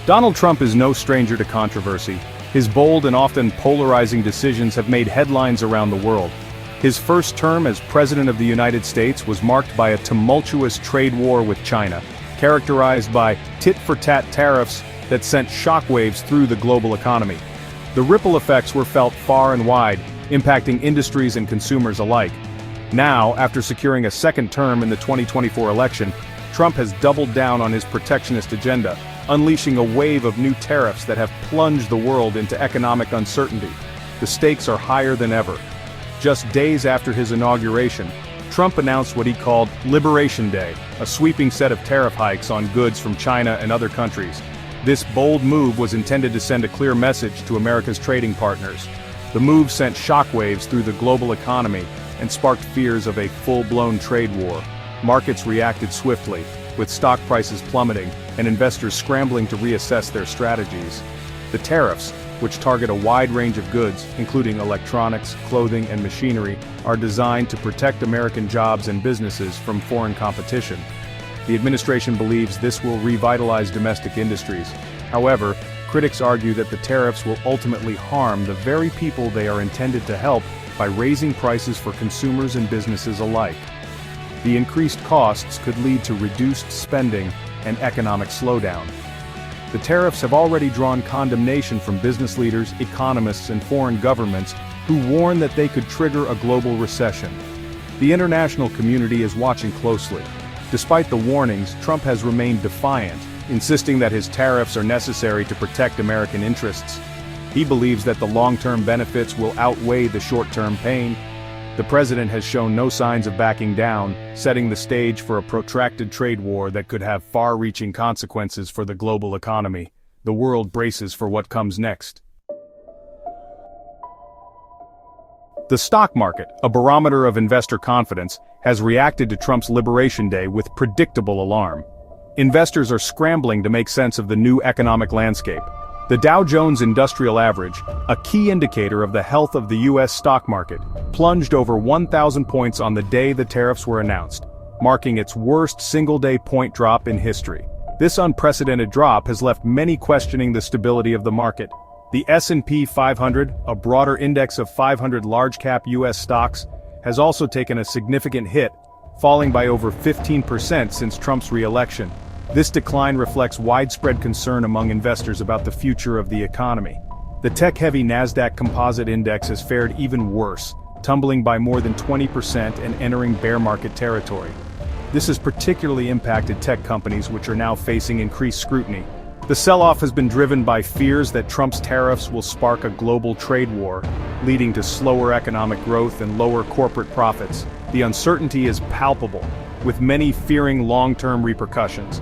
Donald Trump is no stranger to controversy. His bold and often polarizing decisions have made headlines around the world. His first term as President of the United States was marked by a tumultuous trade war with China, characterized by tit-for-tat tariffs that sent shockwaves through the global economy. The ripple effects were felt far and wide, impacting industries and consumers alike. Now, after securing a second term in the 2024 election, Trump has doubled down on his protectionist agenda, unleashing a wave of new tariffs that have plunged the world into economic uncertainty. The stakes are higher than ever. Just days after his inauguration, Trump announced what he called Liberation Day, a sweeping set of tariff hikes on goods from China and other countries. This bold move was intended to send a clear message to America's trading partners. The move sent shockwaves through the global economy and sparked fears of a full-blown trade war. Markets reacted swiftly, with stock prices plummeting and investors scrambling to reassess their strategies. The tariffs, which target a wide range of goods, including electronics, clothing, and machinery, are designed to protect American jobs and businesses from foreign competition. The administration believes this will revitalize domestic industries. However, critics argue that the tariffs will ultimately harm the very people they are intended to help by raising prices for consumers and businesses alike. The increased costs could lead to reduced spending and economic slowdown. The tariffs have already drawn condemnation from business leaders, economists, and foreign governments who warn that they could trigger a global recession. The international community is watching closely. Despite the warnings, Trump has remained defiant, insisting that his tariffs are necessary to protect American interests. He believes that the long-term benefits will outweigh the short-term pain. The president has shown no signs of backing down, setting the stage for a protracted trade war that could have far-reaching consequences for the global economy. The world braces for what comes next. The stock market, a barometer of investor confidence, has reacted to Trump's Liberation Day with predictable alarm. Investors are scrambling to make sense of the new economic landscape. The Dow Jones Industrial Average, a key indicator of the health of the U.S. stock market, plunged over 1,000 points on the day the tariffs were announced, marking its worst single-day point drop in history. This unprecedented drop has left many questioning the stability of the market. The S&P 500, a broader index of 500 large-cap U.S. stocks, has also taken a significant hit, falling by over 15% since Trump's re-election. This decline reflects widespread concern among investors about the future of the economy. The tech-heavy Nasdaq Composite Index has fared even worse, tumbling by more than 20% and entering bear market territory. This has particularly impacted tech companies, which are now facing increased scrutiny. The sell-off has been driven by fears that Trump's tariffs will spark a global trade war, leading to slower economic growth and lower corporate profits. The uncertainty is palpable, with many fearing long-term repercussions.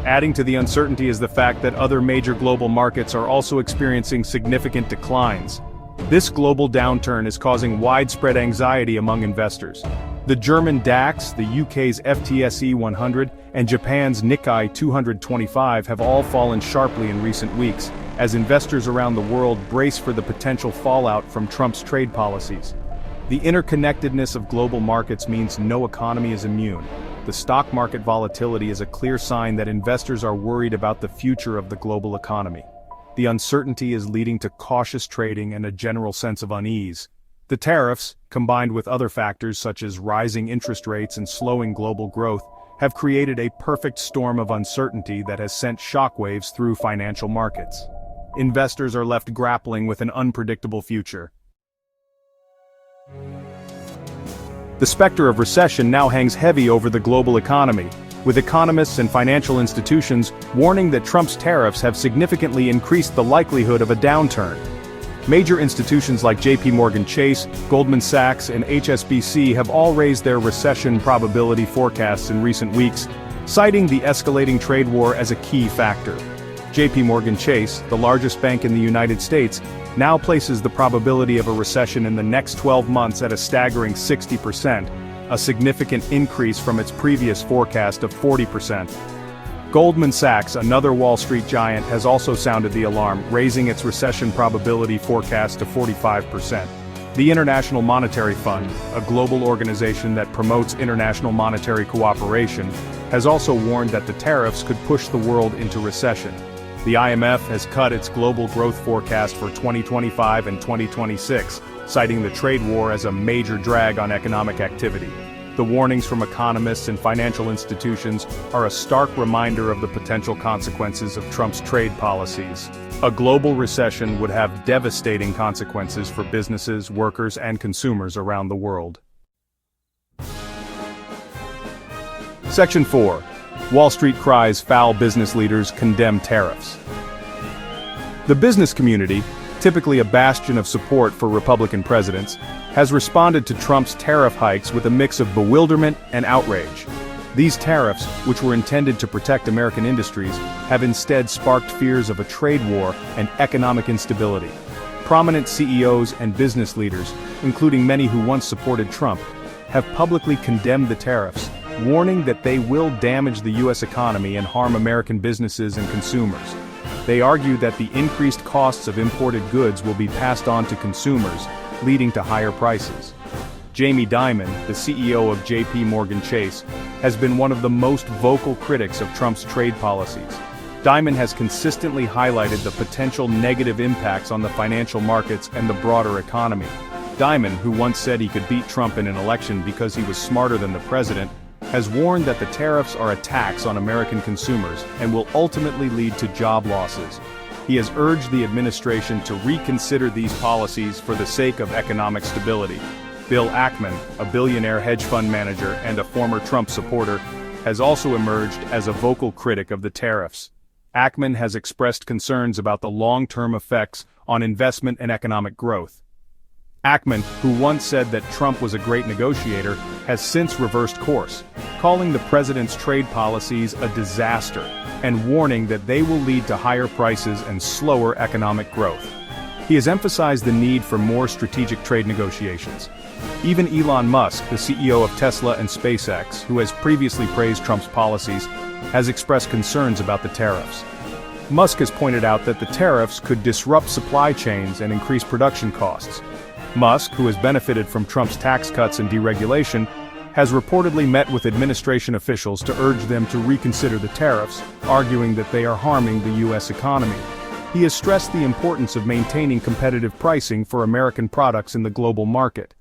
Adding to the uncertainty is the fact that other major global markets are also experiencing significant declines. This global downturn is causing widespread anxiety among investors. The German DAX, the UK's FTSE 100, and Japan's Nikkei 225 have all fallen sharply in recent weeks, as investors around the world brace for the potential fallout from Trump's trade policies. The interconnectedness of global markets means no economy is immune. The stock market volatility is a clear sign that investors are worried about the future of the global economy. The uncertainty is leading to cautious trading and a general sense of unease. The tariffs, combined with other factors such as rising interest rates and slowing global growth, have created a perfect storm of uncertainty that has sent shockwaves through financial markets. Investors are left grappling with an unpredictable future. The specter of recession now hangs heavy over the global economy, with economists and financial institutions warning that Trump's tariffs have significantly increased the likelihood of a downturn. Major institutions like JP Chase, Goldman Sachs, and HSBC have all raised their recession probability forecasts in recent weeks, citing the escalating trade war as a key factor. JP Chase, the largest bank in the United States, now places the probability of a recession in the next 12 months at a staggering 60%, a significant increase from its previous forecast of 40%. Goldman Sachs, another Wall Street giant, has also sounded the alarm, raising its recession probability forecast to 45%. The International Monetary Fund, a global organization that promotes international monetary cooperation, has also warned that the tariffs could push the world into recession. The IMF has cut its global growth forecast for 2025 and 2026, citing the trade war as a major drag on economic activity. The warnings from economists and financial institutions are a stark reminder of the potential consequences of Trump's trade policies. A global recession would have devastating consequences for businesses, workers, and consumers around the world. Section 4. Wall Street cries foul business leaders condemn tariffs. The business community, typically a bastion of support for Republican presidents, has responded to Trump's tariff hikes with a mix of bewilderment and outrage. These tariffs, which were intended to protect American industries, have instead sparked fears of a trade war and economic instability. Prominent CEOs and business leaders, including many who once supported Trump, have publicly condemned the tariffs, warning that they will damage the U.S. economy and harm American businesses and consumers. They argue that the increased costs of imported goods will be passed on to consumers, leading to higher prices. Jamie Dimon, the CEO of J.P. Morgan Chase, has been one of the most vocal critics of Trump's trade policies. Dimon has consistently highlighted the potential negative impacts on the financial markets and the broader economy. Dimon, who once said he could beat Trump in an election because he was smarter than the president, has warned that the tariffs are a tax on American consumers and will ultimately lead to job losses. He has urged the administration to reconsider these policies for the sake of economic stability. Bill Ackman, a billionaire hedge fund manager and a former Trump supporter, has also emerged as a vocal critic of the tariffs. Ackman has expressed concerns about the long-term effects on investment and economic growth. Ackman, who once said that Trump was a great negotiator, has since reversed course, calling the president's trade policies a disaster and warning that they will lead to higher prices and slower economic growth. He has emphasized the need for more strategic trade negotiations. Even Elon Musk, the CEO of Tesla and SpaceX, who has previously praised Trump's policies, has expressed concerns about the tariffs. Musk has pointed out that the tariffs could disrupt supply chains and increase production costs. Musk, who has benefited from Trump's tax cuts and deregulation, has reportedly met with administration officials to urge them to reconsider the tariffs, arguing that they are harming the U.S. economy. He has stressed the importance of maintaining competitive pricing for American products in the global market.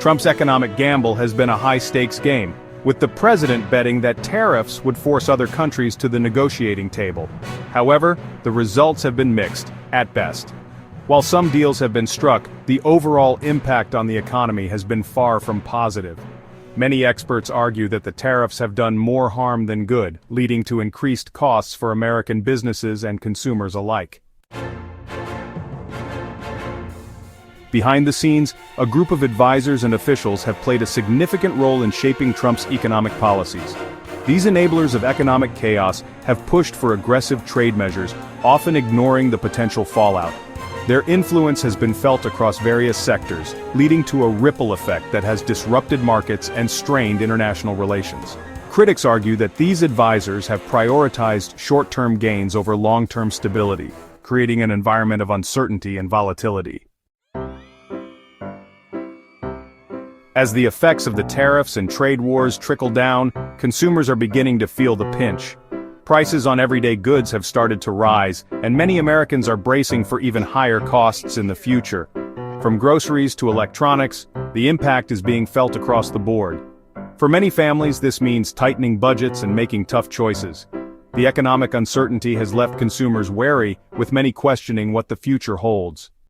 Trump's economic gamble has been a high-stakes game, with the president betting that tariffs would force other countries to the negotiating table. However, the results have been mixed, at best. While some deals have been struck, the overall impact on the economy has been far from positive. Many experts argue that the tariffs have done more harm than good, leading to increased costs for American businesses and consumers alike. Behind the scenes, a group of advisors and officials have played a significant role in shaping Trump's economic policies. These enablers of economic chaos have pushed for aggressive trade measures, often ignoring the potential fallout. Their influence has been felt across various sectors, leading to a ripple effect that has disrupted markets and strained international relations. Critics argue that these advisors have prioritized short-term gains over long-term stability, creating an environment of uncertainty and volatility. As the effects of the tariffs and trade wars trickle down, consumers are beginning to feel the pinch. Prices on everyday goods have started to rise, and many Americans are bracing for even higher costs in the future. From groceries to electronics, the impact is being felt across the board. For many families, this means tightening budgets and making tough choices. The economic uncertainty has left consumers wary, with many questioning what the future holds.